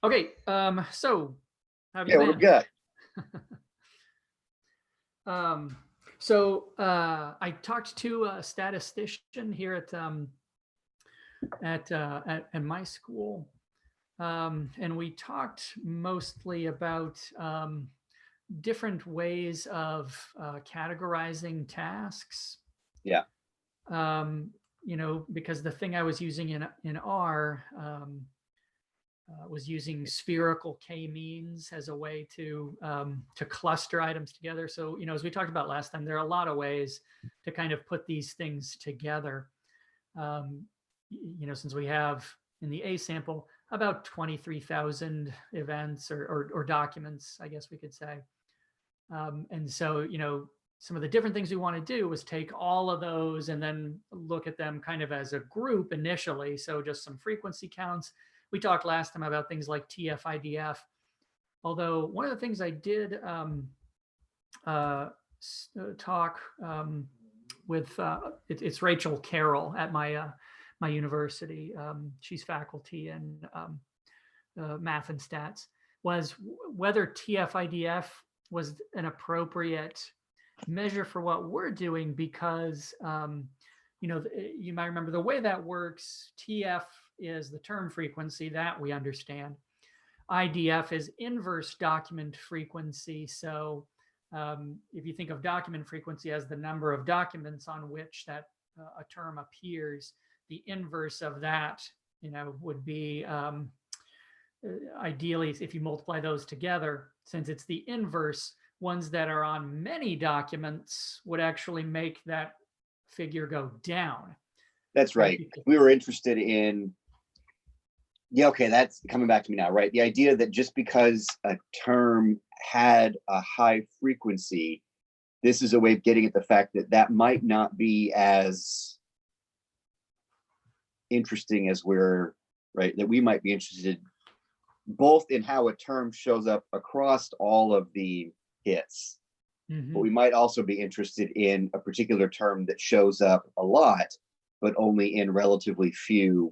Okay, so how have you Yeah, we're been? good. Um, I talked to a statistician here at my school, and we talked mostly about different ways of categorizing tasks. Yeah. Um, because the thing I was using in R was using spherical k-means as a way to cluster items together. So, as we talked about last time, there are a lot of ways to kind of put these things together. Um, since we have in the A sample about 23,000 events or documents, I guess we could say. And so, some of the different things we want to do is take all of those and then look at them kind of as a group initially. So just some frequency counts. We talked last time about things like TF-IDF. Although one of the things I did talk with, it's Rachel Carroll at my university. She's faculty in math and stats, was whether TF-IDF was an appropriate measure for what we're doing because you might remember the way that works. TF is the term frequency that we understand. IDF is inverse document frequency. So if you think of document frequency as the number of documents on which that a term appears, the inverse of that would be ideally, if you multiply those together, since it's the inverse, ones that are on many documents would actually make that figure go down. That's right. We were interested in, yeah, okay, that's coming back to me now, right? The idea that just because a term had a high frequency, this is a way of getting at the fact that that might not be as interesting as right, that we might be interested both in how a term shows up across all of the hits, but we might also be interested in a particular term that shows up a lot, but only in relatively few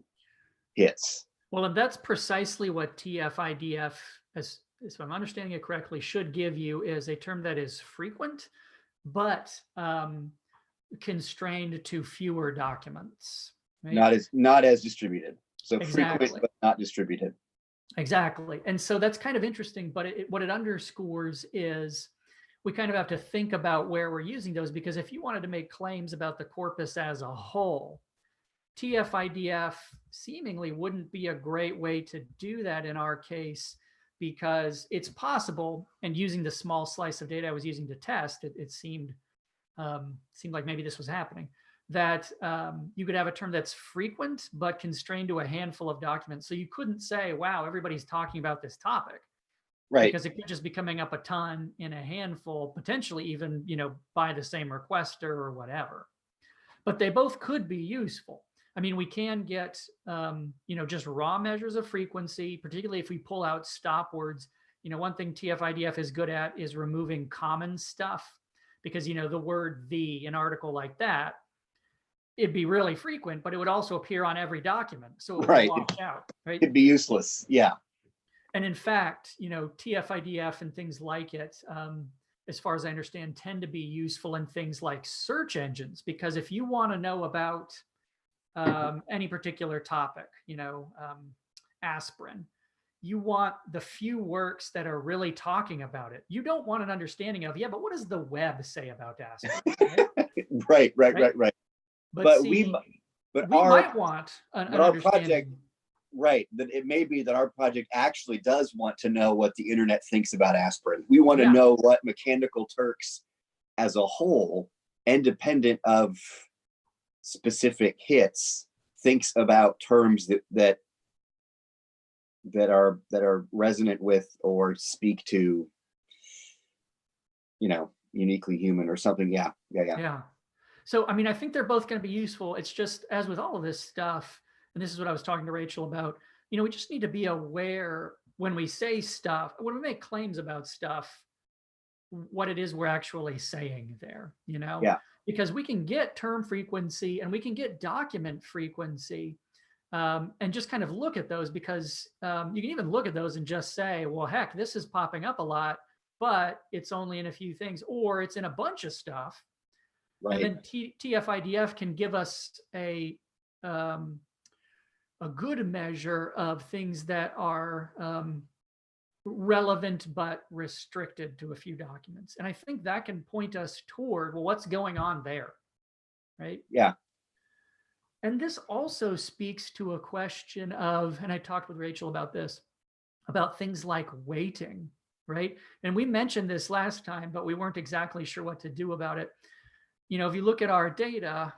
hits. Well, and that's precisely what TF-IDF, as if I'm understanding it correctly, should give you, is a term that is frequent, but constrained to fewer documents. Right? Not as distributed. So exactly. Frequent, but not distributed. Exactly. And so that's kind of interesting, but what it underscores is we kind of have to think about where we're using those, because if you wanted to make claims about the corpus as a whole, TF-IDF seemingly wouldn't be a great way to do that in our case, because it's possible, and using the small slice of data I was using to test, it seemed like maybe this was happening, that you could have a term that's frequent but constrained to a handful of documents. So you couldn't say, wow, everybody's talking about this topic. Right. Because it could just be coming up a ton in a handful, potentially even, by the same requester or whatever. But they both could be useful. I mean, we can get, just raw measures of frequency, particularly if we pull out stop words. One thing TF-IDF is good at is removing common stuff, because, the word "the" an article like that, it'd be really frequent, but it would also appear on every document. So it would wash out, right? It'd be useless. Yeah. And in fact, TF-IDF and things like it, as far as I understand, tend to be useful in things like search engines, because if you want to know about any particular topic, aspirin, you want the few works that are really talking about it. You don't want an understanding of, but what does the web say about aspirin? Right? Right. But see, we might want an our project, right, that it may be that our project actually does want to know what the internet thinks about aspirin. We want to know what Mechanical Turks as a whole, independent of specific hits, thinks about terms that are resonant with or speak to, uniquely human or something. Yeah. So, I mean, I think they're both going to be useful. It's just, as with all of this stuff, and this is what I was talking to Rachel about, we just need to be aware when we say stuff, when we make claims about stuff, what it is we're actually saying there, Yeah. Because we can get term frequency and we can get document frequency. and just kind of look at those, because you can even look at those and just say, well, heck, this is popping up a lot, but it's only in a few things, or it's in a bunch of stuff. And Right. then TF-IDF can give us a good measure of things that are relevant but restricted to a few documents. And I think that can point us toward, well, what's going on there, right? Yeah. And this also speaks to a question of, and I talked with Rachel about this, about things like weighting, right? And we mentioned this last time, but we weren't exactly sure what to do about it. You know, if you look at our data,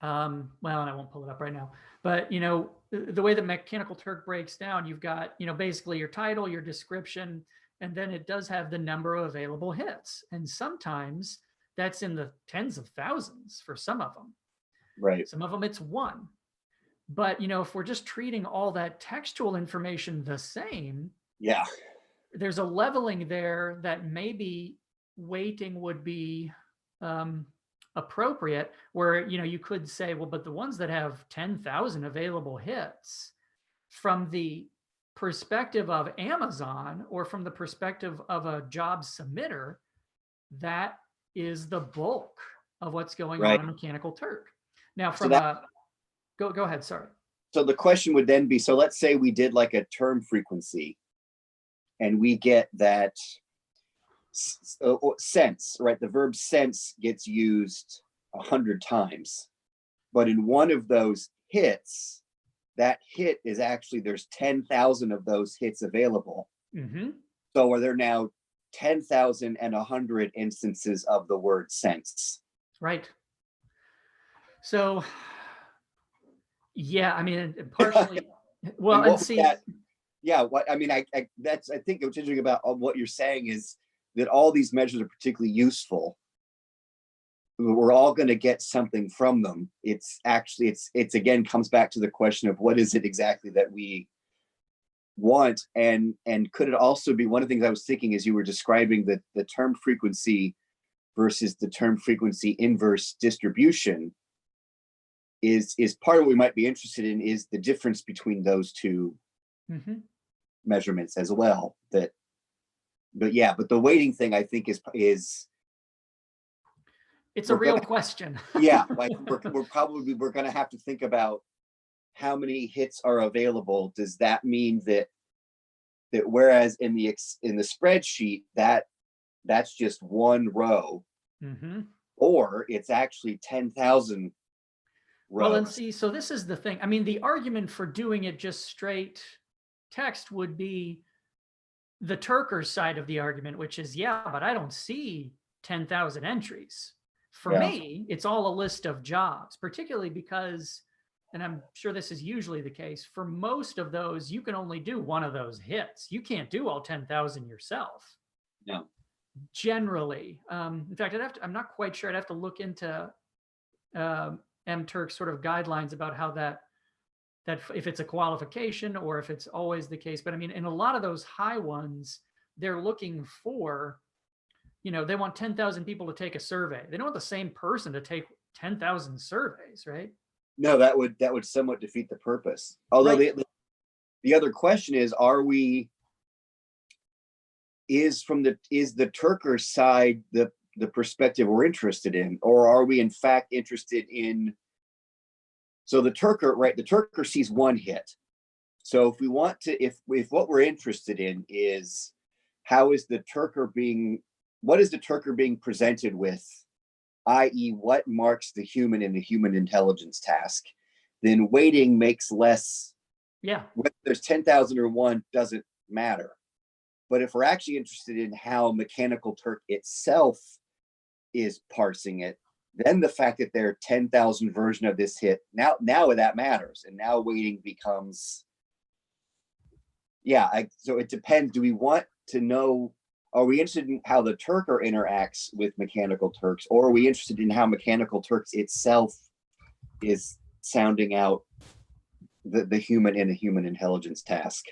well, and I won't pull it up right now, but you know, the way that Mechanical Turk breaks down, you've got, you know, basically your title, your description, and then it does have the number of available hits. And sometimes that's in the tens of thousands for some of them. Right. Some of them it's one. But, you know, if we're just treating all that textual information the same, Yeah. there's a leveling there that maybe weighting would be appropriate, where, you know, you could say, well, but the ones that have 10,000 available hits, from the perspective of Amazon or from the perspective of a job submitter, that is the bulk of what's going on Right. in Mechanical Turk. Now, So from that, go ahead, sorry. so the question would then be, so let's say we did like a term frequency and we get that sense, right? The verb sense gets used 100 times, but in one of those hits, that hit is actually, there's 10,000 of those hits available. Mm-hmm. So are there now 10,100 instances of the word sense? Right. So, yeah, I mean, partially. Well, and see, that, yeah, what I mean, I that's, I think what's interesting about what you're saying is that all these measures are particularly useful. We're all going to get something from them. It's actually, it's again comes back to the question of what is it exactly that we want, and could it also be, one of the things I was thinking as you were describing the term frequency versus the term frequency inverse distribution, is part of what we might be interested in, is the difference between those two mm-hmm. measurements as well. That, but yeah, but the weighting thing I think is it's a real question. Yeah, like we're going to have to think about how many hits are available. Does that mean that whereas in the spreadsheet that's just one row, Mm-hmm. or it's actually 10,000 rows? Well, and see, so this is the thing. I mean, the argument for doing it just straight text would be the Turker side of the argument, which is, yeah, but I don't see 10,000 entries. For Yeah. me, it's all a list of jobs, particularly because, and I'm sure this is usually the case, for most of those, you can only do one of those hits. You can't do all 10,000 yourself. No. Generally. In fact, I'm not quite sure. I'd have to look into MTurk's sort of guidelines about how that if it's a qualification or if it's always the case. But I mean, in a lot of those high ones, they're looking for, you know, they want 10,000 people to take a survey. They don't want the same person to take 10,000 surveys, right? No, that would somewhat defeat the purpose. Although right. the other question is, is the Turker side the perspective we're interested in, or are we in fact interested in, so the Turker sees one hit. So if we want to, if what we're interested in is what is the Turker being presented with, i.e. what marks the human in the human intelligence task, then weighting makes less. Yeah. Whether there's 10,000 or one doesn't matter. But if we're actually interested in how Mechanical Turk itself is parsing it, then the fact that there are 10,000 version of this hit, now that matters. And now weighting becomes, so it depends. Do we want to know, are we interested in how the Turker interacts with Mechanical Turks, or are we interested in how Mechanical Turks itself is sounding out the human in a human intelligence task?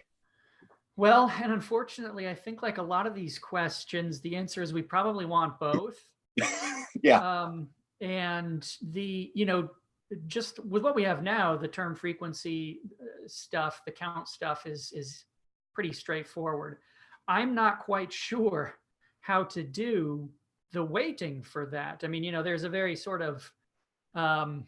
Well, and unfortunately, I think like a lot of these questions, the answer is we probably want both. Yeah. And the, you know, just with what we have now, the term frequency stuff, the count stuff is pretty straightforward. I'm not quite sure how to do the weighting for that. I mean, there's a very sort of um,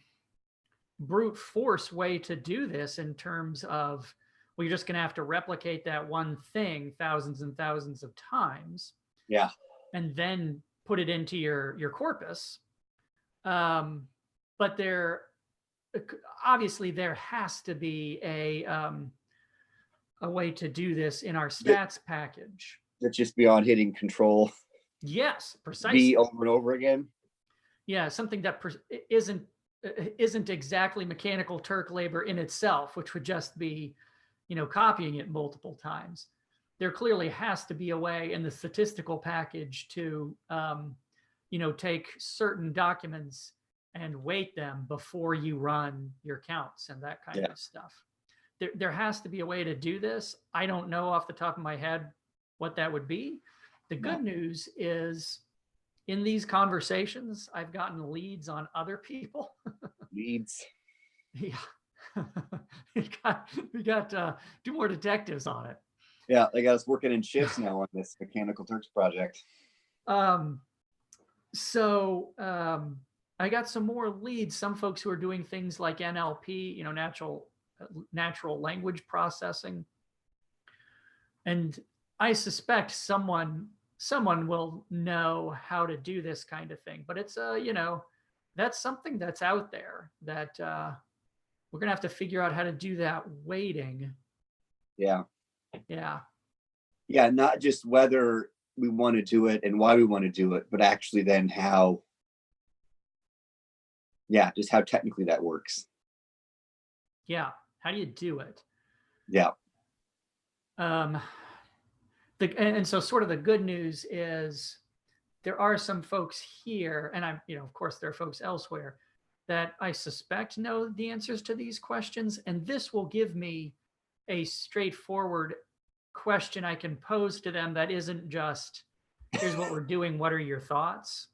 brute force way to do this in terms of, well, you're just going to have to replicate that one thing thousands and thousands of times. Yeah. And then put it into your corpus. But obviously there has to be a way to do this in our stats package. That's just beyond hitting control. Yes, precisely. V over and over again. Yeah, something that isn't exactly mechanical Turk labor in itself, which would just be, copying it multiple times. There clearly has to be a way in the statistical package to, take certain documents and weight them before you run your counts and that kind of stuff. There has to be a way to do this. I don't know off the top of my head what that would be. The good news is, in these conversations, I've gotten leads on other people. Leads. Yeah. we got 2 more detectives on it. Yeah, they got us working in shifts now on this Mechanical Turks project. So I got some more leads, some folks who are doing things like NLP, natural language processing. And I suspect someone will know how to do this kind of thing. But it's that's something that's out there that we're gonna have to figure out how to do that weighting. Yeah. Yeah. Yeah, not just whether we want to do it and why we want to do it, but actually then how, just how technically that works. Yeah. How do you do it? Yeah. And so sort of the good news is there are some folks here, and I'm, of course there are folks elsewhere that I suspect know the answers to these questions. And this will give me a straightforward question I can pose to them that isn't just, here's what we're doing, what are your thoughts?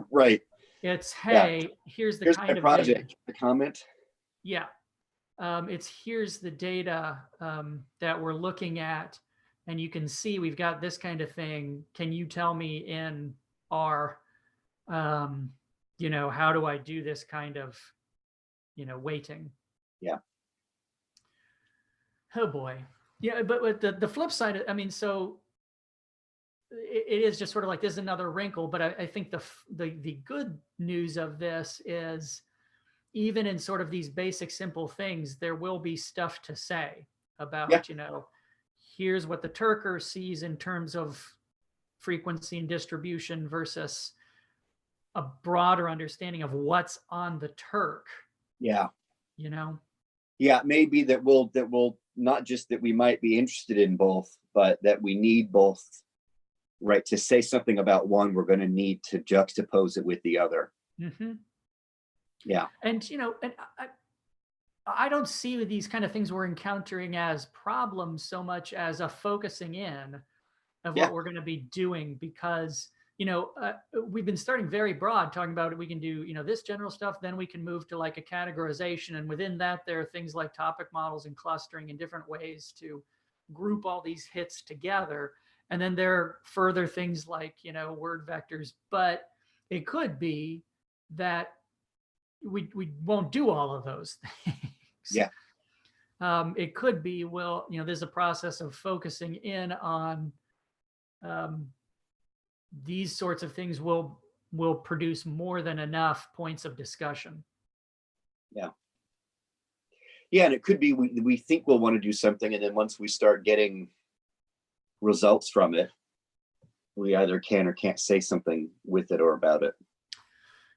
Right. It's, hey, here's here's kind my of project. data. The comment. Yeah. It's, here's the data that we're looking at, and you can see we've got this kind of thing. Can you tell me in our, how do I do this kind of, weighting? Yeah. Oh boy. Yeah, but with the flip side, I mean, so it is just sort of like, this is another wrinkle, but I think the good news of this is, even in sort of these basic, simple things, there will be stuff to say about, here's what the Turker sees in terms of frequency and distribution versus a broader understanding of what's on the Turk. Yeah. Yeah, maybe that will not just that we might be interested in both, but that we need both, right? To say something about one, we're going to need to juxtapose it with the other. Mm-hmm. Yeah. And, and I don't see these kind of things we're encountering as problems so much as a focusing in of what we're going to be doing, because, we've been starting very broad, talking about we can do, this general stuff, then we can move to like a categorization. And within that, there are things like topic models and clustering and different ways to group all these hits together. And then there are further things like, word vectors, but it could be that we won't do all of those things. Yeah. It could be, well, there's a process of focusing in on these sorts of things will produce more than enough points of discussion. Yeah. Yeah, and it could be we think we'll want to do something, and then once we start getting results from it, we either can or can't say something with it or about it.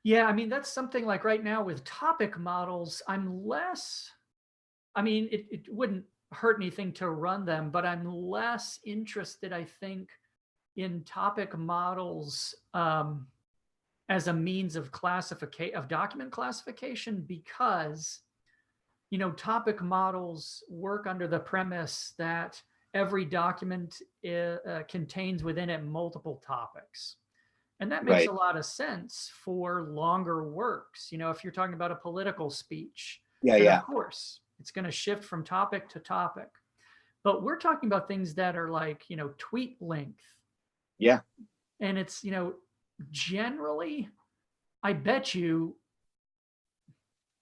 Yeah, I mean, that's something like right now with topic models, I'm less, I mean, it wouldn't hurt anything to run them, but I'm less interested, I think, in topic models as a means of document classification, because, topic models work under the premise that every document contains within it multiple topics. And that makes Right. a lot of sense for longer works. If you're talking about a political speech, Yeah. then Yeah. of course it's going to shift from topic to topic. But we're talking about things that are like, tweet length. Yeah. And it's, generally, I bet you,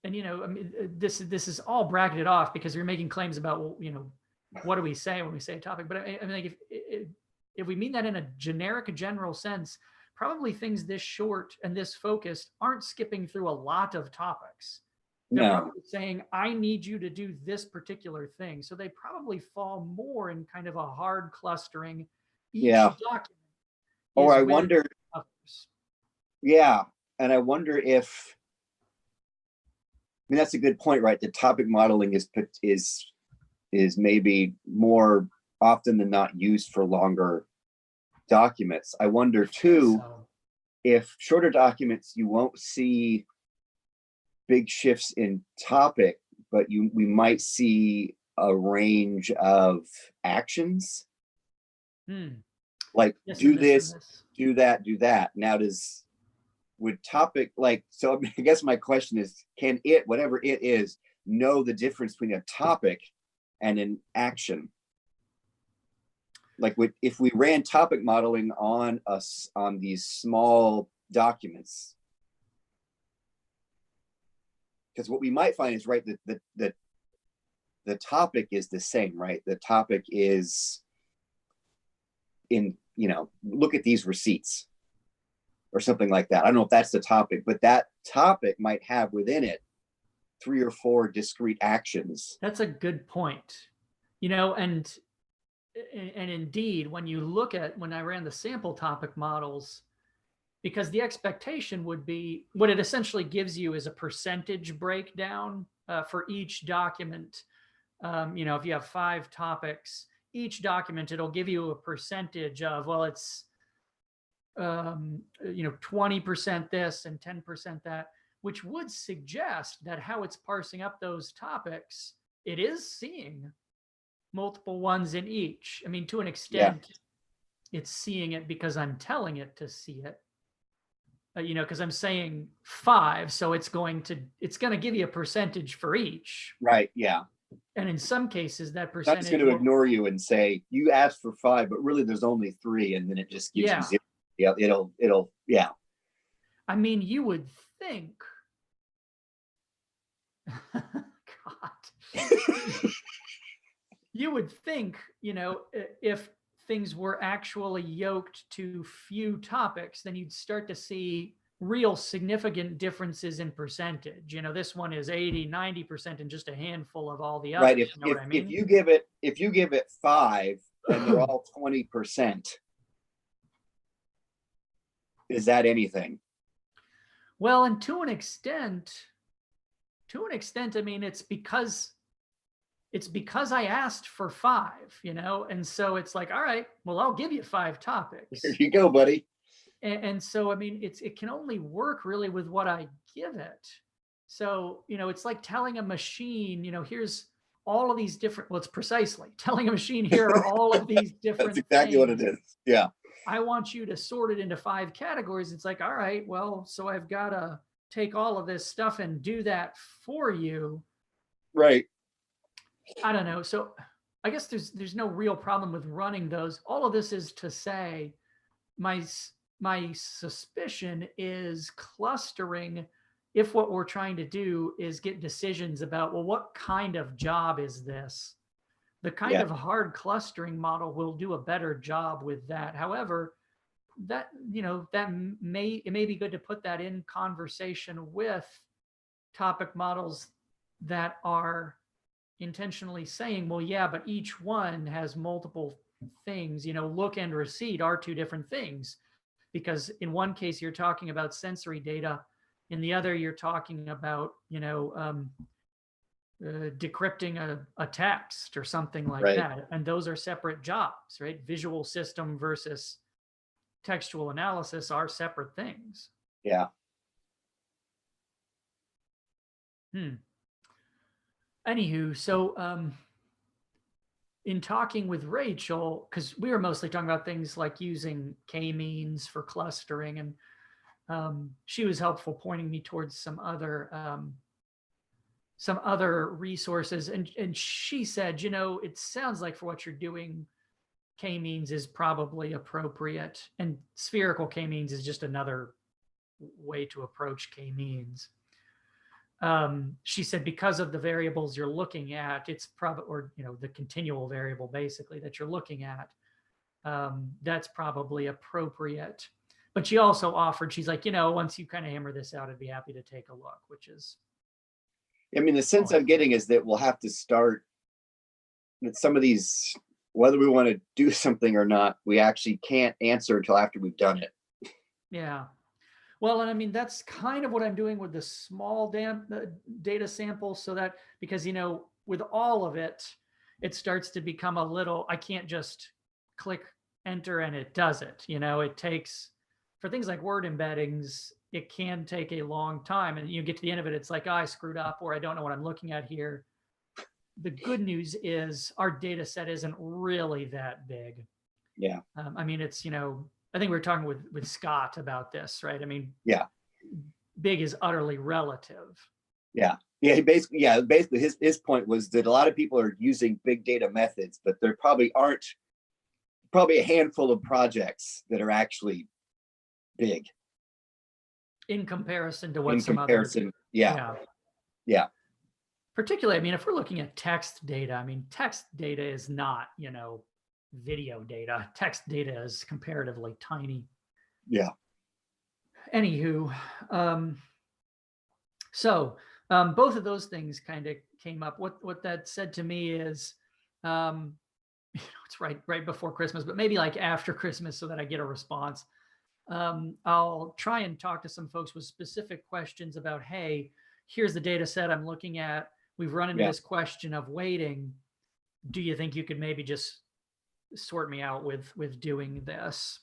and I mean, this is all bracketed off because you're making claims about, well, what do we say when we say a topic? But I mean, like if we mean that in a generic, general sense, probably things this short and this focused aren't skipping through a lot of topics. They're No. probably saying, I need you to do this particular thing. So they probably fall more in kind of a hard clustering. Each Yeah. document Or is I with wonder, others. yeah. And I wonder if, I mean, that's a good point, right? The topic modeling is maybe more often than not used for longer documents. I wonder too, So, if shorter documents, you won't see big shifts in topic, but we might see a range of actions like yes, do and this and this, this. do that, do that. Now would topic, like, so I guess my question is, can it, whatever it is, know the difference between a topic and an action? Like if we ran topic modeling on us on these small documents, because what we might find is, right, that the topic is the same, right? The topic is in, look at these receipts or something like that. I don't know if that's the topic, but that topic might have within it 3 or 4 discrete actions. That's a good point. And indeed, when you look at when I ran the sample topic models, because the expectation would be what it essentially gives you is a percentage breakdown for each document. If you have 5 topics, each document, it'll give you a percentage of, well, it's 20% this and 10% that, which would suggest that how it's parsing up those topics, it is seeing multiple ones in each. I mean, to an extent, it's seeing it because I'm telling it to see it. Because I'm saying 5, so it's going to give you a percentage for each. Right. Yeah. And in some cases, that It's not just percentage going to ignore you and say you asked for 5, but really there's only 3, and then it just gives you 0. Yeah, it'll yeah. I mean, you would think, God, you would think, if things were actually yoked to few topics, then you'd start to see real significant differences in percentage. This one is 80-90% and just a handful of all the others. Right. You know what I mean? If you give it 5 and they're all 20%, is that anything? Well, and to an extent, I mean, it's because I asked for 5, and so it's like, all right, well, I'll give you 5 topics. Here you go, buddy. And so, I mean, it can only work really with what I give it. So, it's like telling a machine, here's all of these different, well, it's precisely telling a machine, here are all of these different That's exactly things. what it is. Yeah. I want you to sort it into 5 categories. It's like, all right, well, so I've got to take all of this stuff and do that for you. Right. I don't know. So I guess there's no real problem with running those. All of this is to say my suspicion is clustering, if what we're trying to do is get decisions about, well, what kind of job is this? The kind of hard clustering model will do a better job with that. However, that it may be good to put that in conversation with topic models that are intentionally saying, well, yeah, but each one has multiple things. Look and receipt are 2 different things, because in one case you're talking about sensory data, in the other you're talking about decrypting a text or something like that, and those are separate jobs, right? Visual system versus textual analysis are separate things. Yeah. Anywho, so in talking with Rachel, because we were mostly talking about things like using k-means for clustering, and she was helpful pointing me towards some other resources. And she said, it sounds like for what you're doing, k-means is probably appropriate, and spherical k-means is just another way to approach k-means. She said, because of the variables you're looking at, it's probably, or the continual variable basically that you're looking at, that's probably appropriate. But she also offered, she's like, once you kind of hammer this out, I'd be happy to take a look, which is, I mean, the sense I'm getting is that we'll have to start with some of these, whether we want to do something or not, we actually can't answer until after we've done it. Yeah. Well, and I mean, that's kind of what I'm doing with the small data sample, so that, because, with all of it, it starts to become a little, I can't just click enter and it does it. It takes, for things like word embeddings, it can take a long time. And you get to the end of it, it's like, I screwed up, or I don't know what I'm looking at here. The good news is our data set isn't really that big. Yeah. I mean, it's, I think we were talking with Scott about this, right? I mean, yeah, big is utterly relative. Yeah. Basically his point was that a lot of people are using big data methods, but there probably a handful of projects that are actually big in comparison to what in some comparison. others. Yeah. Particularly, I mean, if we're looking at text data, I mean, text data is not, video data. Text data is comparatively tiny. Yeah. Anywho, so both of those things kind of came up. What that said to me is, it's right before Christmas, but maybe like after Christmas, so that I get a response. I'll try and talk to some folks with specific questions about, hey, here's the data set I'm looking at. We've run into this question of weighting. Do you think you could maybe just sort me out with doing this?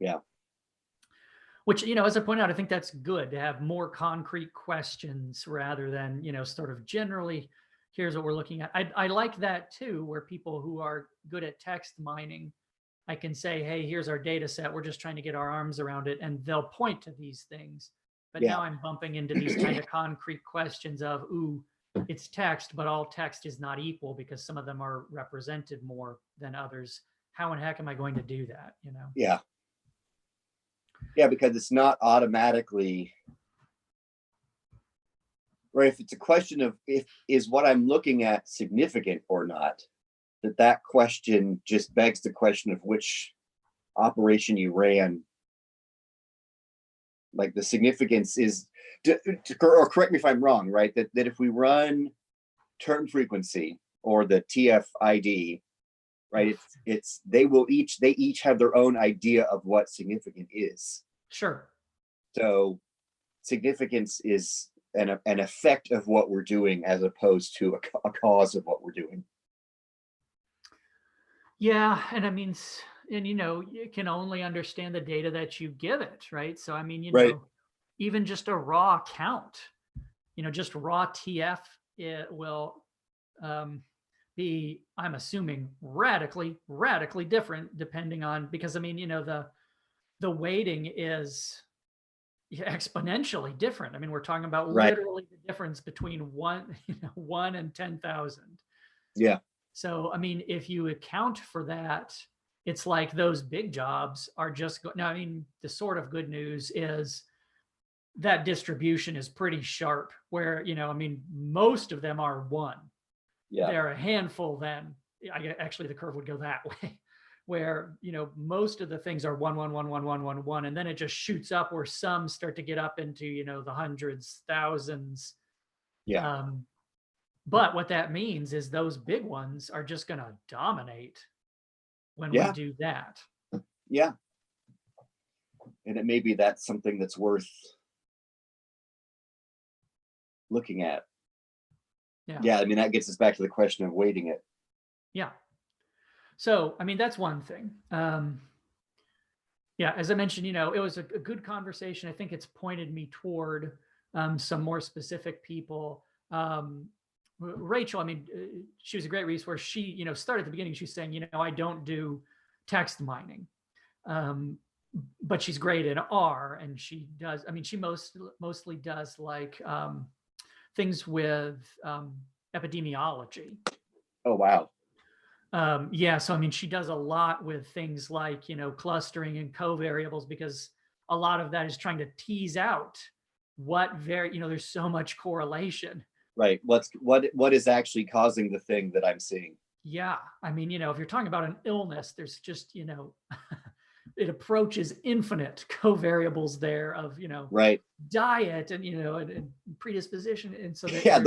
Yeah. Which, as I point out, I think that's good to have more concrete questions rather than, sort of generally, here's what we're looking at. I like that too, where people who are good at text mining, I can say, hey, here's our data set. We're just trying to get our arms around it. And they'll point to these things. But now I'm bumping into these kind of concrete questions of, ooh, it's text, but all text is not equal because some of them are represented more than others. How in heck am I going to do that? Yeah. Yeah, because it's not automatically, right? If it's a question of is what I'm looking at significant or not, that question just begs the question of which operation you ran. Like the significance is, or correct me if I'm wrong, right? That if we run term frequency or the TF-ID, right? They each have their own idea of what significant is. Sure. So significance is an effect of what we're doing as opposed to a cause of what we're doing. Yeah. And I mean, and you can only understand the data that you give it, right? So I mean, even just a raw count, just raw TF, it will be, I'm assuming, radically different depending on, because I mean, the weighting is exponentially different. I mean, we're talking about literally the difference between one and 10,000. Yeah. So, I mean, if you account for that, it's like those big jobs are just now, I mean, the sort of good news is that distribution is pretty sharp where, I mean, most of them are one. Yeah. They're a handful then. Actually, the curve would go that way where, most of the things are 1, 1, 1, 1, 1, 1, 1. And then it just shoots up where some start to get up into, the hundreds, thousands. Yeah. But what that means is those big ones are just going to dominate when we do that. Yeah. And it may be that's something that's worth looking at. Yeah. I mean, that gets us back to the question of weighting it. Yeah. So, I mean, that's one thing. Yeah, as I mentioned, it was a good conversation. I think it's pointed me toward some more specific people. Rachel, I mean, she was a great resource. She, started at the beginning, she's saying, I don't do text mining. But she's great in R, and she does, I mean, she mostly does like things with epidemiology. Oh, wow. Yeah, so I mean, she does a lot with things like, clustering and covariables, because a lot of that is trying to tease out there's so much correlation. Right. What is actually causing the thing that I'm seeing? Yeah, I mean, if you're talking about an illness, there's just, it approaches infinite covariables there of, Right. diet and, and predisposition. And so Yeah,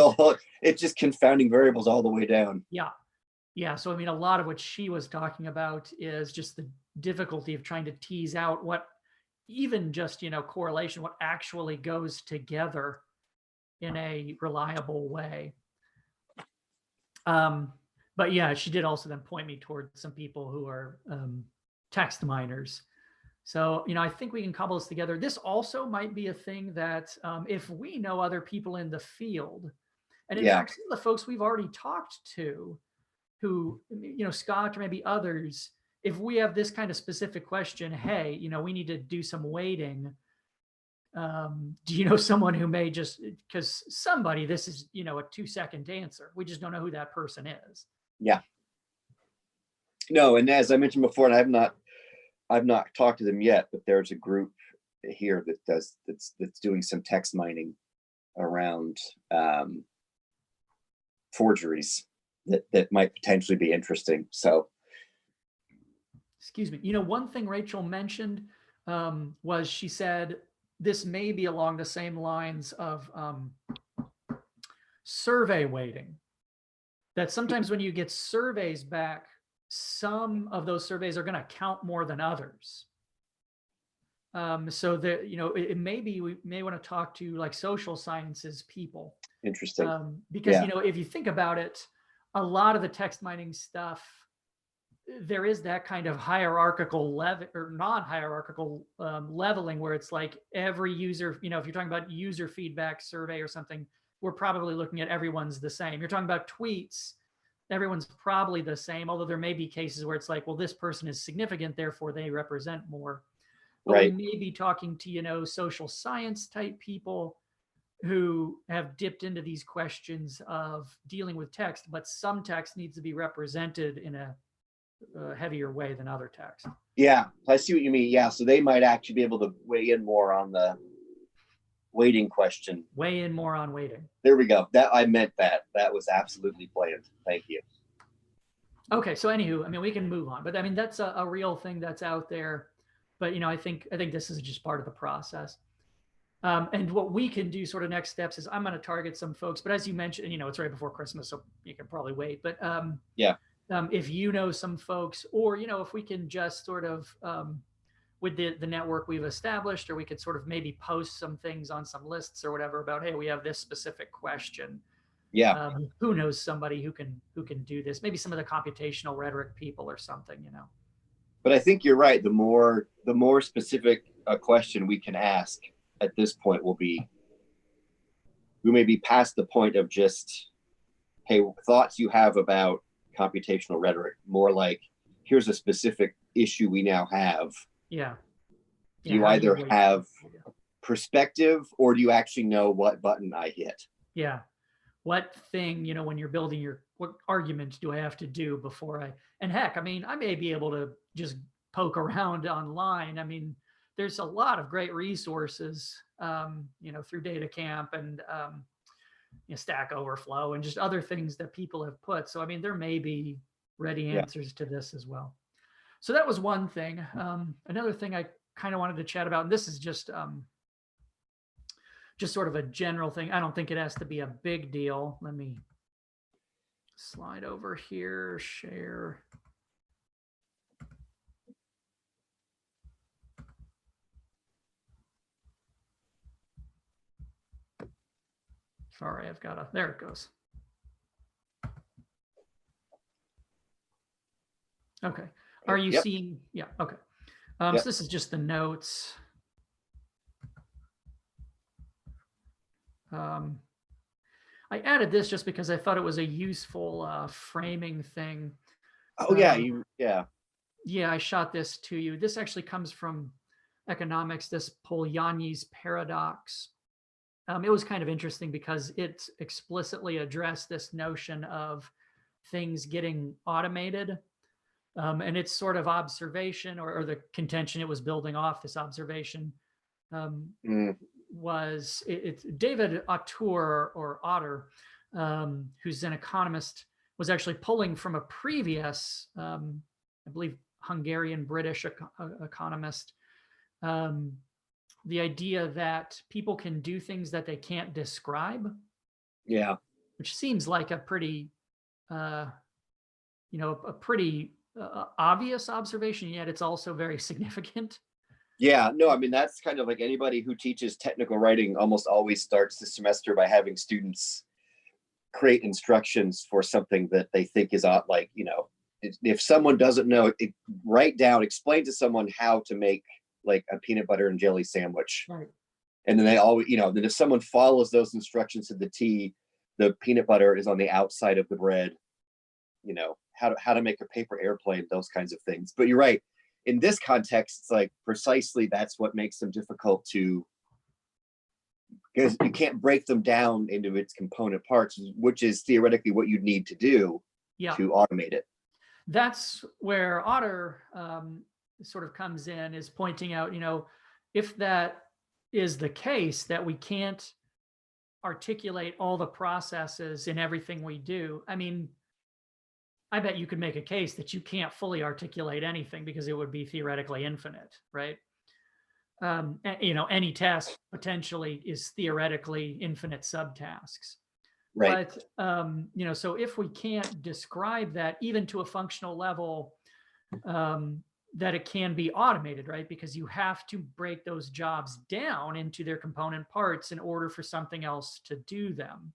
it's just confounding variables all the way down. yeah. Yeah. So, I mean, a lot of what she was talking about is just the difficulty of trying to tease out what even just, correlation, what actually goes together in a reliable way. But yeah, she did also then point me towards some people who are text miners. So, I think we can cobble this together. This also might be a thing that if we know other people in the field, and in fact, some of the folks we've already talked to who, Scott or maybe others, if we have this kind of specific question, hey, we need to do some weighting. Do you know someone who may just, because somebody, this is, a 2-second answer. We just don't know who that person is. Yeah. No, and as I mentioned before, and I've not talked to them yet, but there's a group here that's doing some text mining around forgeries that might potentially be interesting. So, excuse me. One thing Rachel mentioned was, she said this may be along the same lines of survey weighting. That sometimes when you get surveys back, some of those surveys are going to count more than others. So that, it may be, we may want to talk to like social sciences people. Interesting. Because, if you think about it, a lot of the text mining stuff, there is that kind of hierarchical level or non-hierarchical leveling, where it's like every user, if you're talking about user feedback survey or something, we're probably looking at everyone's the same. You're talking about tweets, everyone's probably the same, although there may be cases where it's like, well, this person is significant, therefore they represent more. But right. We may be talking to, social science type people who have dipped into these questions of dealing with text, but some text needs to be represented in a heavier way than other text. Yeah, I see what you mean. Yeah, so they might actually be able to weigh in more on the weighting question. Weigh in more on weighting. There we go. I meant that. That was absolutely planned. Thank you. Okay, so anywho, I mean, we can move on, but I mean, that's a real thing that's out there. But I think this is just part of the process. And what we can do sort of next steps is I'm going to target some folks, but as you mentioned, it's right before Christmas, so you can probably wait. But if you know some folks, or if we can just sort of with the network we've established, or we could sort of maybe post some things on some lists or whatever about, hey, we have this specific question. Yeah. Who knows somebody who can do this? Maybe some of the computational rhetoric people or something, But I think you're right. The more specific a question we can ask at this point we may be past the point of just, hey, thoughts you have about computational rhetoric, more like, here's a specific issue we now have. Yeah. You either have perspective, or do you actually know what button I hit? Yeah. What thing, when you're building what argument do I have to do before and heck, I mean, I may be able to just poke around online. I mean, there's a lot of great resources, through Data Camp and Stack Overflow and just other things that people have put. So, I mean, there may be ready answers to this as well. So that was one thing. Another thing I kind of wanted to chat about, and this is just sort of a general thing. I don't think it has to be a big deal. Let me slide over here, share. Sorry, there it goes. Okay. Are you seeing? Yeah. Okay. So this is just the notes. I added this just because I thought it was a useful framing thing. Oh yeah, Um, yeah. yeah, I shot this to you. This actually comes from economics, this Polanyi's paradox. It was kind of interesting because it explicitly addressed this notion of things getting automated. And its sort of observation, or the contention it was building off this observation, um, Mm, was it's David Autor or Otter, who's an economist, was actually pulling from a previous, I believe, Hungarian British economist, um, the idea that people can do things that they can't describe, yeah. which seems like a pretty, uh, a pretty obvious observation, yet it's also very significant. Yeah, no, I mean that's kind of like anybody who teaches technical writing almost always starts the semester by having students create instructions for something that they think is like, if someone doesn't know it, write down, explain to someone how to make like a peanut butter and jelly sandwich. Right. And then they always, then if someone follows those instructions to the T, the peanut butter is on the outside of the bread, how to make a paper airplane, those kinds of things. But you're right. In this context, it's like precisely that's what makes them difficult to, because you can't break them down into its component parts, which is theoretically what you'd need to do Yeah. to automate it. That's where Otter sort of comes in, is pointing out, if that is the case, that we can't articulate all the processes in everything we do. I mean, I bet you could make a case that you can't fully articulate anything because it would be theoretically infinite, right? Any task potentially is theoretically infinite subtasks. Right. But so if we can't describe that even to a functional level, that it can be automated, right? Because you have to break those jobs down into their component parts in order for something else to do them.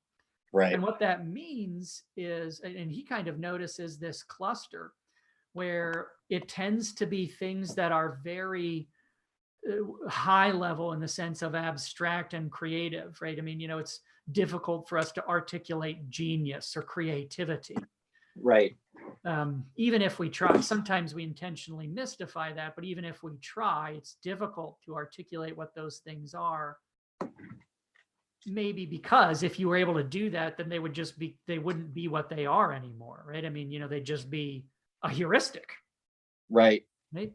Right. And what that means is, and he kind of notices this cluster where it tends to be things that are very high level in the sense of abstract and creative, right? I mean, it's difficult for us to articulate genius or creativity. Right. Even if we try, sometimes we intentionally mystify that, but even if we try, it's difficult to articulate what those things are. Maybe because if you were able to do that, then they wouldn't be what they are anymore, right? I mean, they'd just be a heuristic. Right. Right.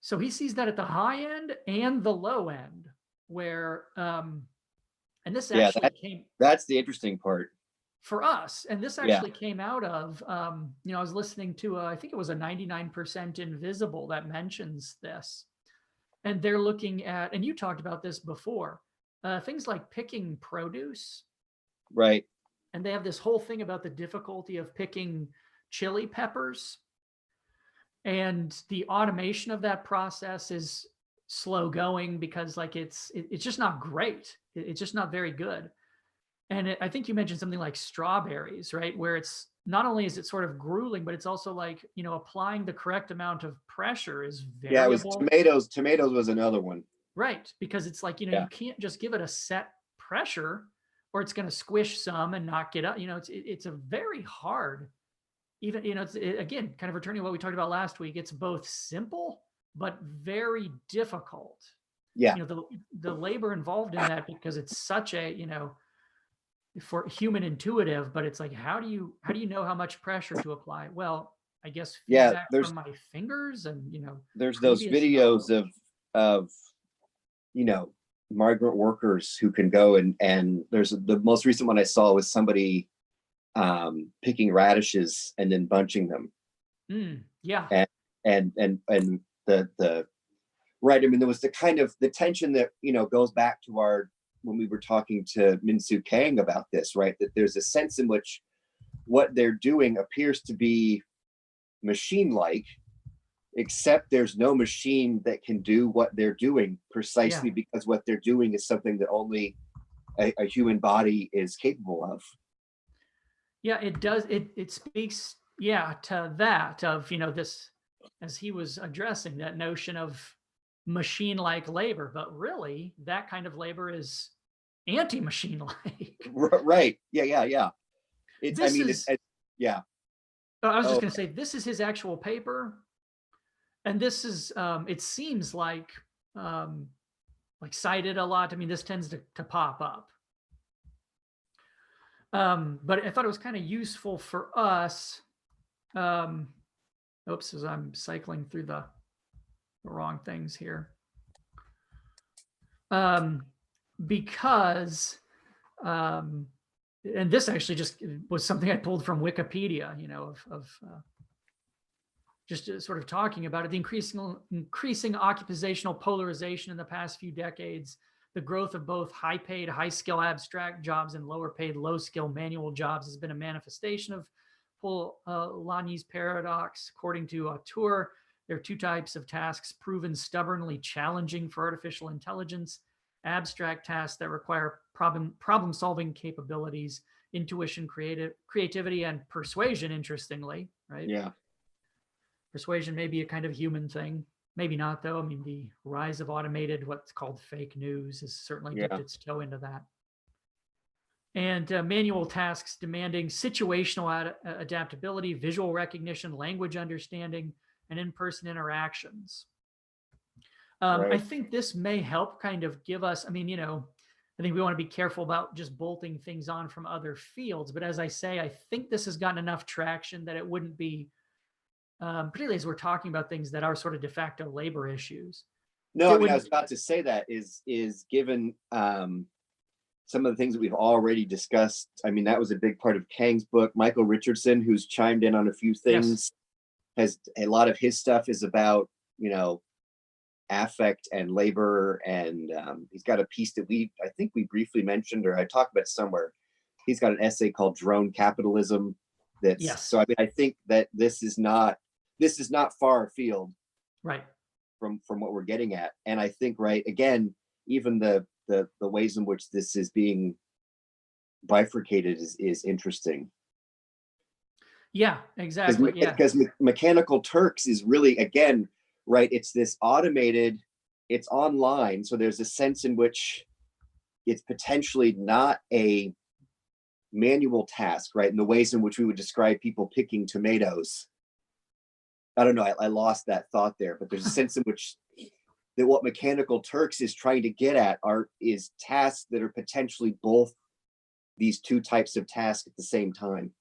So he sees that at the high end and the low end, where, and this Yeah, actually came that's the interesting part. for us, and this Yeah. actually came out of, I was listening to, I think it was a 99% Invisible that mentions this, and they're looking at, and you talked about this before, things like picking produce, Right. and they have this whole thing about the difficulty of picking chili peppers. And the automation of that process is slow going because like it's just not great. It's just not very good. And I think you mentioned something like strawberries, right? Where it's not only is it sort of grueling, but it's also like, applying the correct amount of pressure is Yeah, it was variable. tomatoes. Tomatoes was another one. Right. Because it's like, Yeah. you can't just give it a set pressure or it's going to squish some and not get up. It's a very hard, even, again, kind of returning to what we talked about last week, it's both simple but very difficult. Yeah. The labor involved in that, because it's such a, for human intuitive, but it's like, how do you know how much pressure to apply? Well, I guess Yeah. feedback from my fingers and, There's those previous videos knowledge. of migrant workers who can go and there's the most recent one I saw was somebody picking radishes and then bunching them. Yeah. And the right. I mean, there was the kind of the tension that goes back to our when we were talking to Min-Soo Kang about this, right? That there's a sense in which what they're doing appears to be machine-like, except there's no machine that can do what they're doing precisely because what they're doing is something that only a human body is capable of. Yeah, it does. It speaks, to that of, this, as he was addressing that notion of machine-like labor, but really that kind of labor is anti-machine like. Right. Yeah. I This mean, is, yeah. I was just Oh, going to say, this is his actual paper. And this is, it seems like cited a lot. I mean, this tends to pop up. But I thought it was kind of useful for us. Oops, as I'm cycling through the wrong things here. Because, and this actually just was something I pulled from Wikipedia, just sort of talking about it, the increasing occupational polarization in the past few decades, the growth of both high-paid, high-skill abstract jobs and lower-paid, low-skill manual jobs has been a manifestation of Polanyi's paradox. According to Tour, there are two types of tasks proven stubbornly challenging for artificial intelligence: abstract tasks that require problem-solving capabilities, intuition, creativity, and persuasion. Interestingly, right? yeah. Persuasion may be a kind of human thing. Maybe not, though. I mean, the rise of automated, what's called fake news, has certainly dipped Yeah. its toe into that. And manual tasks demanding situational adaptability, visual recognition, language understanding, and in-person interactions. I Right. think this may help kind of give us, I mean, I think we want to be careful about just bolting things on from other fields. But as I say, I think this has gotten enough traction that it wouldn't be, particularly as we're talking about things that are sort of de facto labor issues. No, It I mean, I wouldn't, was about to say that is given some of the things that we've already discussed. I mean, that was a big part of Kang's book. Michael Richardson, who's chimed in on a few yes, things, has a lot of his stuff is about, affect and labor. And he's got a piece that I think we briefly mentioned, or I talked about somewhere. He's got an essay called Drone Capitalism. yes, So I mean, I think that this is not far afield right. from what we're getting at. And I think, right, again, even the ways in which this is being bifurcated is interesting. Yeah, exactly. Yeah, Because Mechanical Turks is really, again, right, it's this automated, it's online, so there's a sense in which it's potentially not a manual task, right, in the ways in which we would describe people picking tomatoes. I don't know, I lost that thought there, but there's a sense in which that what Mechanical Turks is trying to get at is tasks that are potentially both these two types of tasks at the same time.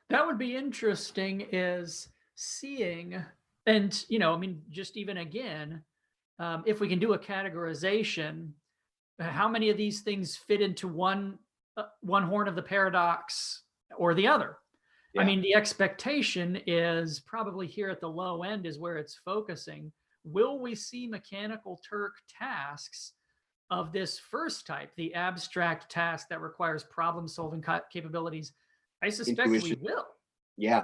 that would be interesting, is seeing, and I mean, just even again, if we can do a categorization, how many of these things fit into one horn of the paradox or the other? I Yeah. mean, the expectation is probably here at the low end is where it's focusing. Will we see Mechanical Turk tasks of this first type, the abstract task that requires problem solving capabilities? I suspect we Intuition. will. Yeah.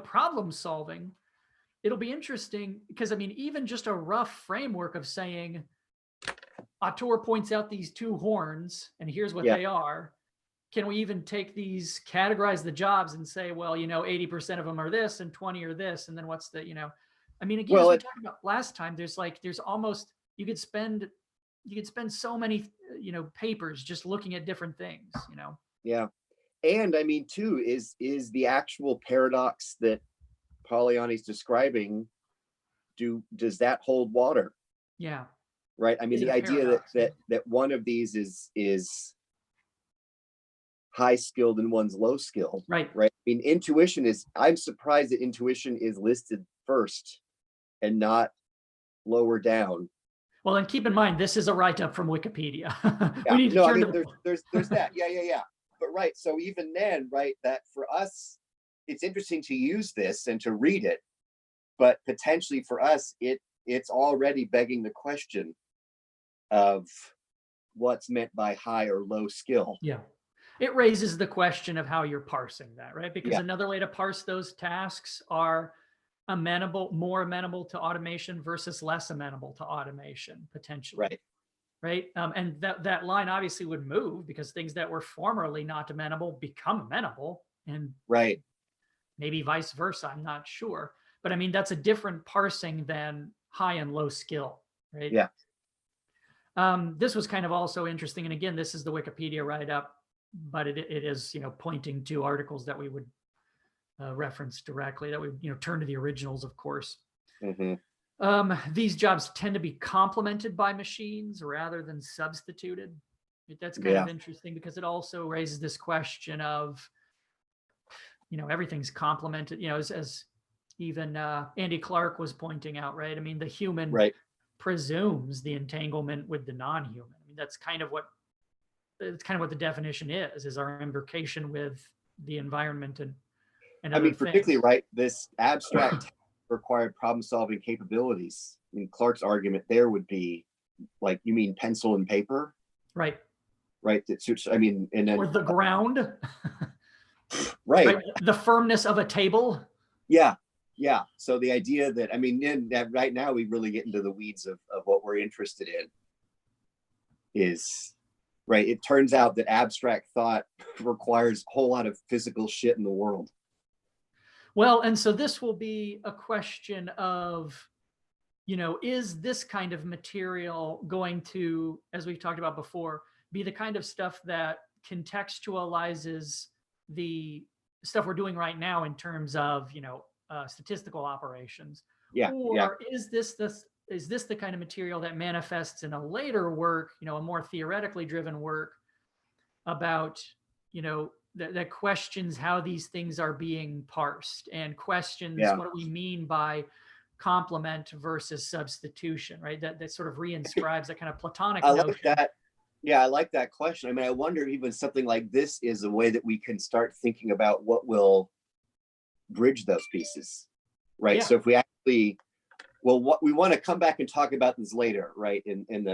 Problem solving. It'll be interesting because, I mean, even just a rough framework of saying, Auteur points out these two horns and here's what Yeah. they are. Can we even take these, categorize the jobs and say, well, 80% of them are this and 20 are this. And then what's the, I mean, again, as we talked about last time, there's almost, you could spend so many, papers just looking at different things. Yeah. And I mean, too, is the actual paradox that Polanyi's describing, does that hold water? Yeah. Right. I mean, Is it the a idea paradox? that one of these is high skilled and one's low skilled. Right. Right. I mean, I'm surprised that intuition is listed first and not lower down. Well, and keep in mind, this is a write-up from Wikipedia. Yeah. We need to No, I turn mean, to there's that. Yeah. But right. So even then, right, that for us, it's interesting to use this and to read it, but potentially for us, it's already begging the question of what's meant by high or low skill. Yeah. It raises the question of how you're parsing that, right? Because Yeah. another way to parse those tasks are more amenable to automation versus less amenable to automation, potentially. Right. And that line obviously would move because things that were formerly not amenable become amenable, and Right. maybe vice versa. I'm not sure. But I mean, that's a different parsing than high and low skill, right? Yeah. This was kind of also interesting. And again, this is the Wikipedia write-up, but it is, pointing to articles that we would reference directly, that we, turn to the originals, of course. Mhm. These jobs tend to be complemented by machines rather than substituted. That's kind Yeah. of interesting because it also raises this question of, everything's complemented, as even Andy Clark was pointing out, right? I mean, the human Right. presumes the entanglement with the non-human. I mean, that's kind of what the definition is our imbrication with the environment and I other mean, particularly, things. right, this abstract required problem-solving capabilities. I mean, Clark's argument there would be like, you mean pencil and paper, Right. right? That suits. I mean, and Or then the ground, right, right? The firmness of a table. yeah, yeah. So the idea that, I mean, in that right now we really get into the weeds of what we're interested in is right. It turns out that abstract thought requires a whole lot of physical shit in the world. Well, and so this will be a question of, is this kind of material going to, as we've talked about before, be the kind of stuff that contextualizes the stuff we're doing right now in terms of, statistical operations? Yeah, yeah, Or is this the kind of material that manifests in a later work, a more theoretically driven work about, that questions how these things are being parsed and questions yeah. what do we mean by complement versus substitution, right? That sort of reinscribes that kind of Platonic I like notion. that. Yeah, I like that question. I mean, I wonder if even something like this is a way that we can start thinking about what will bridge those pieces, right? Yeah. So if we actually, well, what we want to come back and talk about this later, right? In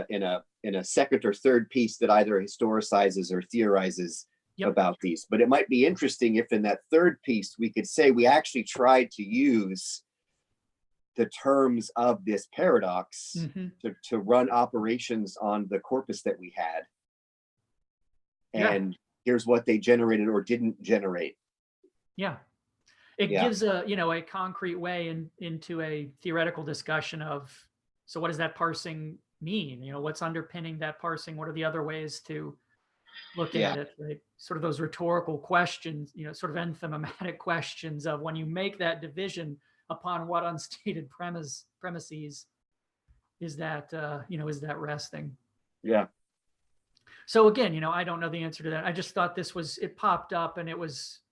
a second or third piece that either historicizes or theorizes Yep. about these. But it might be interesting if in that third piece we could say we actually tried to use the terms of this paradox to run operations on the corpus that we had. And here's what they generated or didn't generate. Yeah. It gives a concrete way into a theoretical discussion of, so what does that parsing mean? What's underpinning that parsing? What are the other ways to look at it, right? Sort of those rhetorical questions, sort of enthematic questions of when you make that division upon what unstated premises is that, is that resting? Yeah. So again, I don't know the answer to that. I just thought it popped up and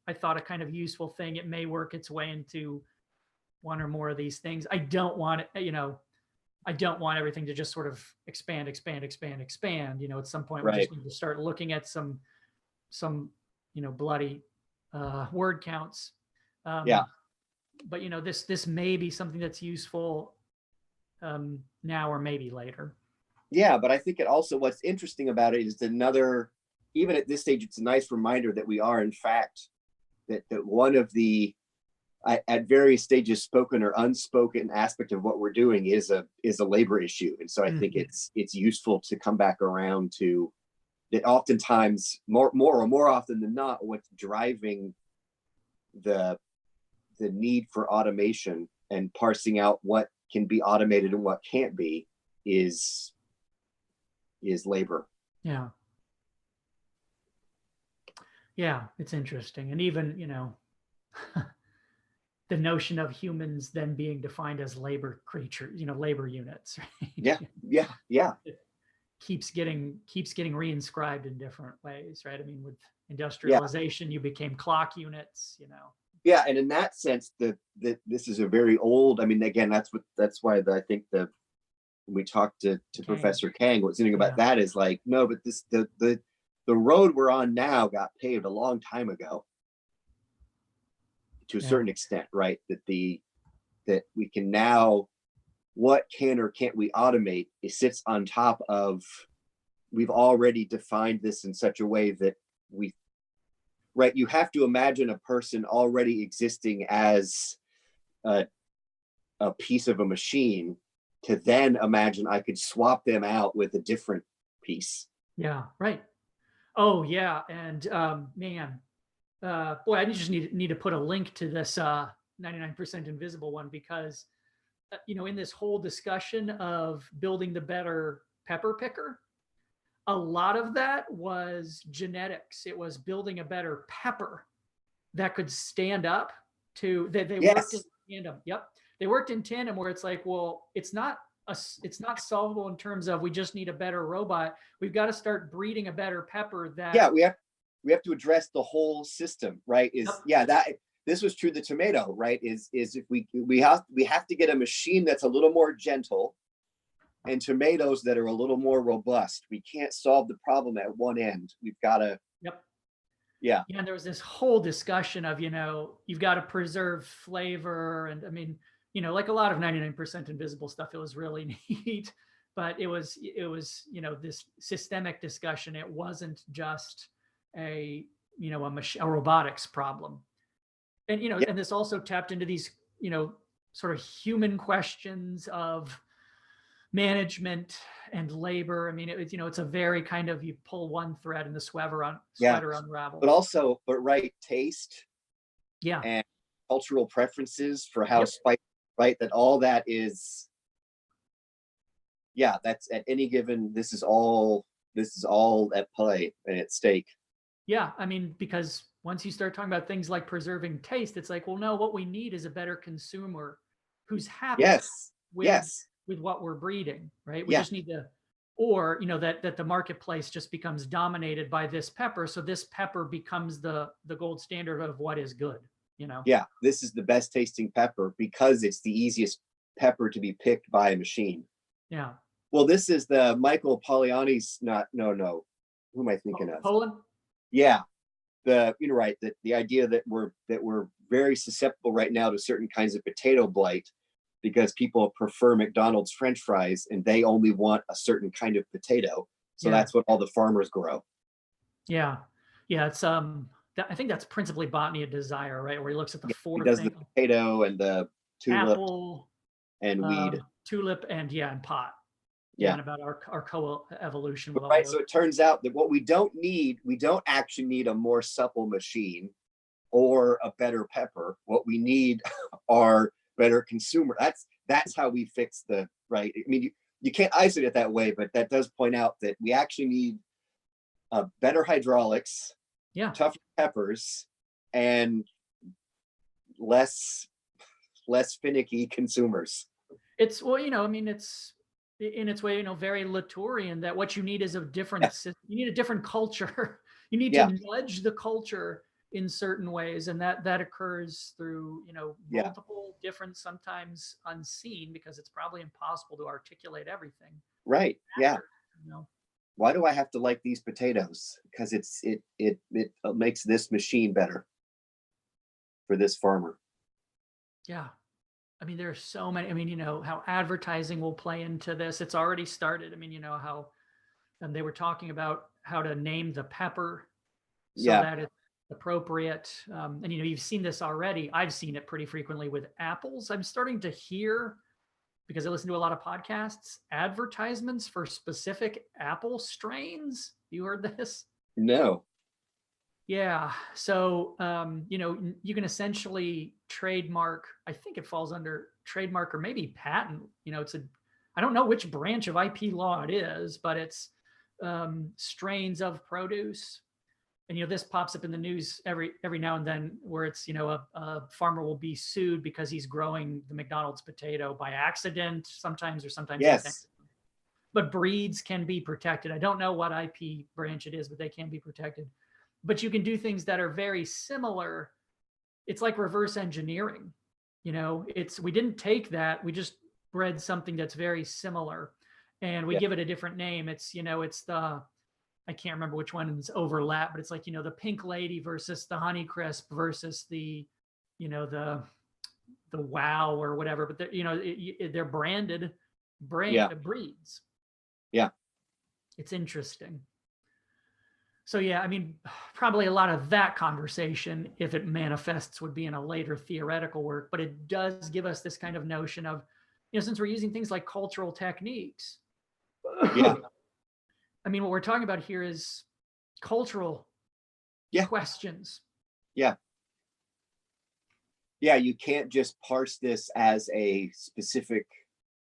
I thought a kind of useful thing. It may work its way into one or more of these things. I don't want it, I don't want everything to just sort of expand. At some point, we just need to start looking at some bloody word counts. But this may be something that's useful now or maybe later. Yeah, but I think it also, what's interesting about it is another, even at this stage, it's a nice reminder that we are in fact that one of the at various stages spoken or unspoken aspect of what we're doing is a labor issue. And so I think it's useful to come back around to that. Oftentimes, more often than not, what's driving the need for automation and parsing out what can be automated and what can't be is labor. Yeah, it's interesting. And even the notion of humans then being defined as labor creatures, labor units, right? Yeah. It keeps getting reinscribed in different ways, right? I mean, with industrialization, you became clock units, Yeah, and in that sense, this is a very old. I mean, again, that's why I think we talked to Professor Kang. What's interesting about that is like, no, but the road we're on now got paved a long time ago, to a certain extent, right? That we can now, what can or can't we automate? It sits on top of. We've already defined this in such a way that right, you have to imagine a person already existing as a piece of a machine to then imagine I could swap them out with a different piece. Yeah, right. Oh yeah, and man, boy, I just need to put a link to this 99% Invisible one, because in this whole discussion of building the better pepper picker, a lot of that was genetics. It was building a better pepper that could stand up to that. They worked in Yes. tandem. Yep. They worked in tandem where it's like, well, it's not solvable in terms of we just need a better robot. We've got to start breeding a better pepper Yeah, that. we have to address the whole system, right? Yep. That this was true the tomato, right? Is if we have to get a machine that's a little more gentle and tomatoes that are a little more robust. We can't solve the problem at one end. We've got to. Yep. Yeah. Yeah, and there was this whole discussion of, you've got to preserve flavor. And I mean, like a lot of 99% invisible stuff, it was really neat, but it was, this systemic discussion. It wasn't just a, a robotics problem. And, Yeah. and this also tapped into these, sort of human questions of management and labor. I mean, it's a very kind of, you pull one thread and the Yeah. sweater unravels. But right taste Yeah. and cultural preferences for how Yep. spicy, right? That all that is. Yeah, that's at any given. This is all at play and at stake. Yeah. I mean, because once you start talking about things like preserving taste, it's like, well, no, what we need is a better consumer who's happy Yes. with Yes. with what we're breeding, right? We Yeah. just need to, or that the marketplace just becomes dominated by this pepper, so this pepper becomes the gold standard of what is good. Yeah. This is the best tasting pepper because it's the easiest pepper to be picked by a machine. Yeah. Well, this is the Michael Poliani's. Not no. Who am I thinking of? Poland. Yeah. Right. The idea that we're very susceptible right now to certain kinds of potato blight because people prefer McDonald's French fries and they only want a certain kind of potato. So Yeah. that's what all the farmers grow. Yeah. Yeah. It's I think that's principally Botany of Desire, right? Where he looks at the Yeah, he four does the things: potato and the tulip apple, and weed. tulip, and pot. Yeah, Yeah. and about our co-evolution with all Right. those. So it turns out that what we don't actually need a more supple machine or a better pepper. What we need are better consumer. That's how we fix the right. I mean, you can't isolate it that way, but that does point out that we actually need better hydraulics, Yeah. tougher peppers, and less finicky consumers. It's, well, I mean, it's in its way, very Latourian, that what you need is a different you need a different culture. You need Yeah. to nudge the culture in certain ways, and that occurs through, Yeah. multiple different, sometimes unseen, because it's probably impossible to articulate everything. Right. Yeah. You know? Why do I have to like these potatoes? Because it makes this machine better for this farmer. Yeah. I mean, there are so many. I mean, how advertising will play into this. It's already started. I mean, how they were talking about how to name the pepper so Yeah. that it's appropriate. And you've seen this already. I've seen it pretty frequently with apples. I'm starting to hear, because I listen to a lot of podcasts, advertisements for specific apple strains. You heard this? No. Yeah. So, you can essentially trademark, I think it falls under trademark or maybe patent. I don't know which branch of IP law it is, but it's strains of produce. And, this pops up in the news every now and then, where it's, a farmer will be sued because he's growing the McDonald's potato by accident sometimes, or sometimes. Yes. But breeds can be protected. I don't know what IP branch it is, but they can be protected. But you can do things that are very similar. It's like reverse engineering. We didn't take that. We just bred something that's very similar, and we give it a different name. It's I can't remember which one's overlap, but it's like, the Pink Lady versus the Honey Crisp versus the Wow or whatever. But they're branded breeds. Yeah. It's interesting. So yeah, I mean, probably a lot of that conversation, if it manifests, would be in a later theoretical work, but it does give us this kind of notion of, since we're using things like cultural techniques. Yeah. I mean, what we're talking about here is cultural questions. Yeah. Yeah, you can't just parse this as a specific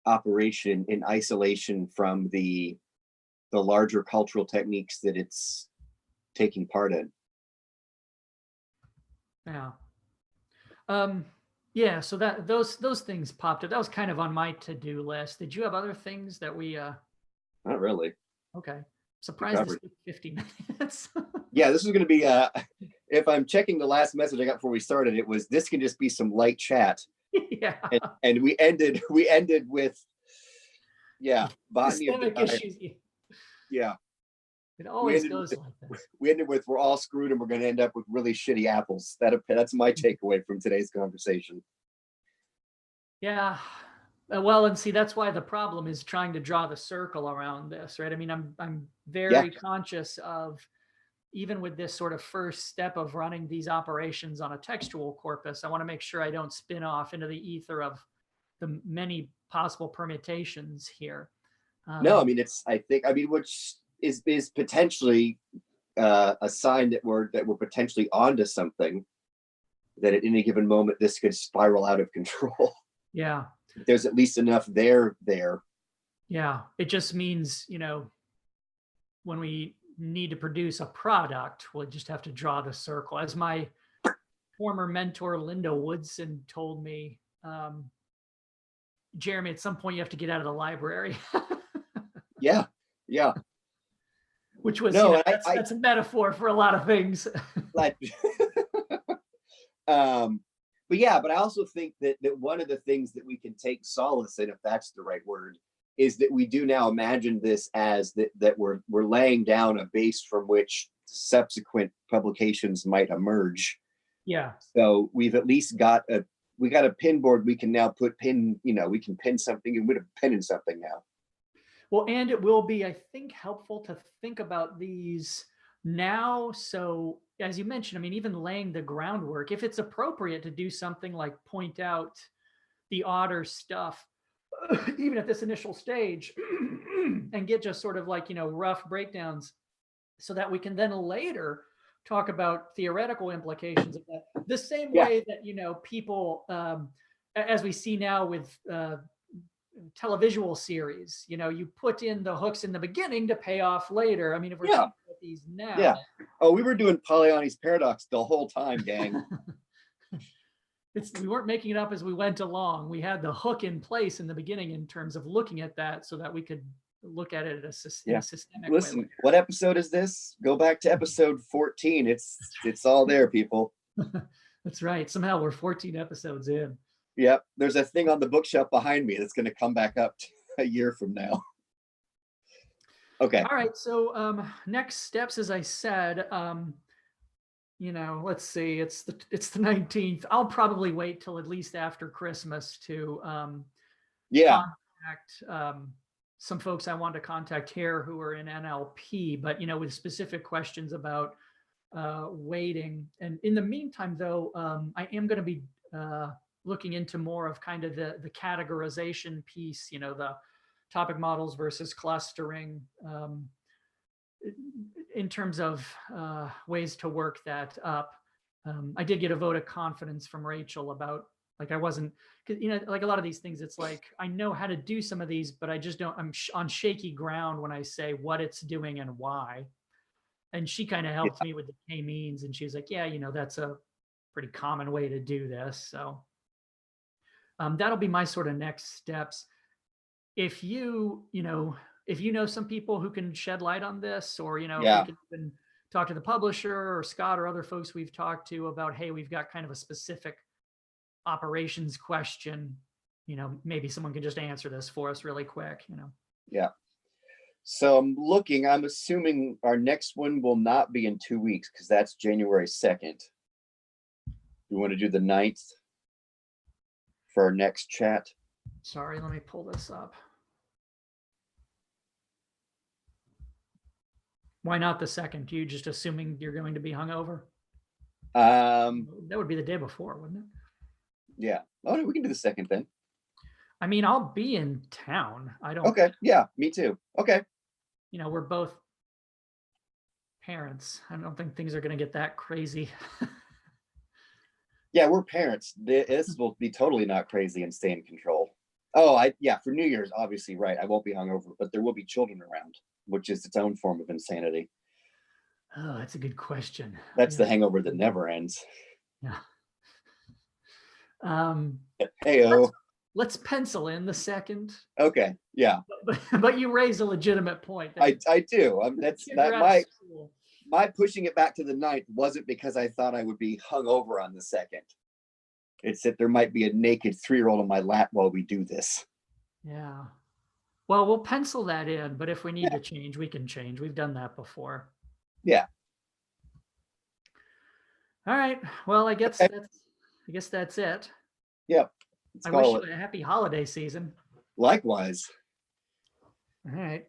operation in isolation from the the larger cultural techniques that it's taking part in. Yeah. Yeah, so that those things popped up. That was kind of on my to-do list. Did you have other things that we Not really. okay. We Surprised this covered. took 50 minutes. Yeah, this is going to be. If I'm checking the last message I got before we started, it was this can just be some light chat, Yeah. and we ended with botany of Systemic desire. issues. Yeah, It we always ended goes with like this. we're all screwed and we're going to end up with really shitty apples. That's my takeaway from today's conversation. Yeah. Well, and see, that's why the problem is trying to draw the circle around this, right? I mean, I'm Yeah, very conscious of, even with this sort of first step of running these operations on a textual corpus, I want to make sure I don't spin off into the ether of the many possible permutations here. no, I mean which is potentially a sign that we're potentially onto something. That at any given moment this could spiral out of control. Yeah. There's at least enough there. Yeah. It just means, when we need to produce a product, we'll just have to draw the circle. As my former mentor, Linda Woodson, told me, Jeremy, at some point you have to get out of the library. Yeah. Which was, No, that's a metaphor for a lot of things. like, but I also think that one of the things that we can take solace in, if that's the right word, is that we do now imagine this as that we're laying down a base from which subsequent publications might emerge. Yeah. So we've at least got a pin board we can now put we can pin something and we're pinning something now. Well, and it will be, I think, helpful to think about these now. So as you mentioned, I mean, even laying the groundwork, if it's appropriate to do something like point out the otter stuff, even at this initial stage, and get just sort of like, rough breakdowns, so that we can then later talk about theoretical implications of that. The same way that, people, as we see now with televisual series, you put in the hooks in the beginning to pay off later. I mean, if we're thinking about these now. Oh, we were doing Polyani's paradox the whole time, gang. We weren't making it up as we went along. We had the hook in place in the beginning in terms of looking at that so that we could look at it in a systemic way. Listen, what episode is this? Go back to episode 14. It's all there, people. That's right. Somehow we're 14 episodes in. Yep. There's a thing on the bookshelf behind me that's going to come back up a year from now. Okay. All right. So next steps, as I said, let's see, it's the 19th. I'll probably wait till at least after Christmas to contact some folks I want to contact here who are in NLP, but with specific questions about waiting. And in the meantime, though, I am going to be looking into more of kind of the categorization piece, the topic models versus clustering, in terms of ways to work that up. I did get a vote of confidence from Rachel about, like, I wasn't, because like a lot of these things, it's like I know how to do some of these, but I just don't. I'm on shaky ground when I say what it's doing and why. And she kind of helped me with the k-means, and she was like, yeah, that's a pretty common way to do this. So that'll be my sort of next steps. If you know some people who can shed light on this, or if we can even talk to the publisher or Scott or other folks we've talked to about, hey, we've got kind of a specific operations question, maybe someone can just answer this for us really quick. Yeah. So I'm assuming our next one will not be in 2 weeks, because that's January 2nd. We want to do the 9th for our next chat. Sorry, let me pull this up. Why not the 2nd? You just assuming you're going to be hungover? That would be the day before, wouldn't it? Yeah. Oh, no, we can do the 2nd then. I mean, I'll be in town. I don't. Okay. Yeah, me too. Okay. We're both parents. I don't think things are going to get that crazy. Yeah, we're parents. This will be totally not crazy and stay in control. Oh, for New Year's, obviously, right. I won't be hungover, but there will be children around. which is its own form of insanity. Oh, that's a good question. That's the Yeah. hangover that never ends. Yeah. Um, Heyo. let's pencil in the second. Okay. Yeah. But you raise a legitimate point. I do. That's Kids are that out of my school. my pushing it back to the ninth wasn't because I thought I would be hung over on the second. It's that there might be a naked 3-year-old on my lap while we do this. Yeah. Well, we'll pencil that in, but if we need Yeah. to change, we can change. We've done that before. Yeah. All right. Well, I guess Okay. that's it. Yep. I wish you a happy holiday season. Likewise. All right.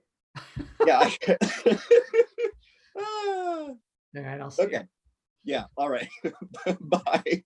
Yeah. All right. I'll see you. Okay. Yeah. All right. Bye.